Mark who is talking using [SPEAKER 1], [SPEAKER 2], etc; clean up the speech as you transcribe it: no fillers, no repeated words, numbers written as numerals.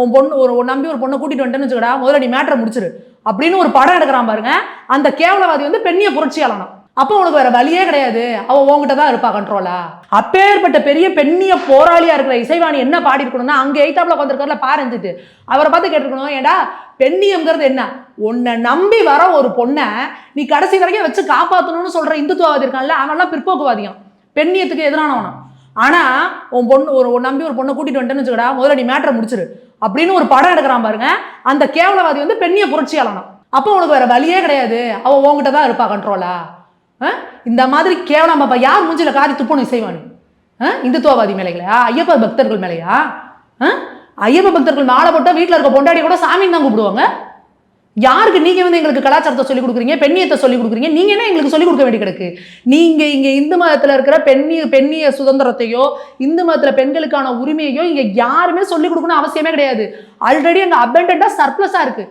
[SPEAKER 1] உன் பொண்ணு ஒரு நம்பி ஒரு பொண்ணை கூட்டிட்டு வந்துட்டேன்னு வச்சுக்கடா, முதல்ல நீ மேட்டரை முடிச்சிரு அப்படின்னு ஒரு படம் எடுக்கிறான் பாருங்க. அந்த கேவலவாதி வந்து பெண்ணிய புரட்சியாளனா. அப்போ உனக்கு வேற வழியே கிடையாது, அவ உங்ககிட்ட தான் இருப்பா கண்ட்ரோலா. அப்பேற்பட்ட பெரிய பெண்ணிய போராளியா இருக்கிற இசைவாணி என்ன பாடி இருக்கணும்னா, அங்க எய்தாப்ல உட்காந்துருக்காருல பாருஞ்சிட்டு அவரை பார்த்து கேட்டுருக்கணும், ஏடா பெண்ணியம்ங்கிறது என்ன? உன்னை நம்பி வர ஒரு பொண்ணை நீ கடைசி வரைக்கும் வச்சு காப்பாற்றணும்னு சொல்ற இந்துத்துவவாதி இருக்கான்ல, அவன்லாம் பிற்போக்குவாதியம், பெண்ணியத்துக்கு எதிரானவனா. ஆனா உன் பொண்ணு ஒரு நம்பி ஒரு பொண்ணை கூட்டிட்டு வந்துட்டேன்னு வச்சுக்கடா, முதல்ல நீ மேட்டரை முடிச்சிரு அப்படின்னு ஒரு படம் எடுக்கிறான் பாருங்க. அந்த கேவலவாதி வந்து பெண்ணிய புரட்சியாளனா. அப்போ உனக்கு வேற வழியே கிடையாது, அவ உங்ககிட்ட தான் இருப்பா கண்ட்ரோலா. இந்த மாதிரி கேவலம் பாப்பா யார் மூஞ்சில காரி துப்பணும் இசைவாணி? இந்துத்துவவாதி மேலையா? ஐயப்ப பக்தர்கள் மேலையா? ஐயப்ப பக்தர்கள் மாலை போட்டா வீட்டில் இருக்க பொண்டாடி கூட சாமின்னு தான் கூப்பிடுவாங்க. யாருக்கு நீங்க வந்து எங்களுக்கு கலாச்சாரத்தை சொல்லிக் கொடுக்குறீங்க, பெண்ணியத்தை சொல்லிக் கொடுக்குறீங்க? நீங்க என்ன எங்களுக்கு சொல்லிக் கொடுக்க வேண்டி கிடக்கு? நீங்க இங்க இந்து மதத்துல இருக்கிற பெண்ணிய சுதந்திரத்தையோ இந்து மதத்துல பெண்களுக்கான உரிமையோ இங்க யாருமே சொல்லிக் கொடுக்கணும் அவசியமே கிடையாது. ஆல்ரெடி அங்க அபண்டன்டா சர்ப்ளஸா இருக்கு.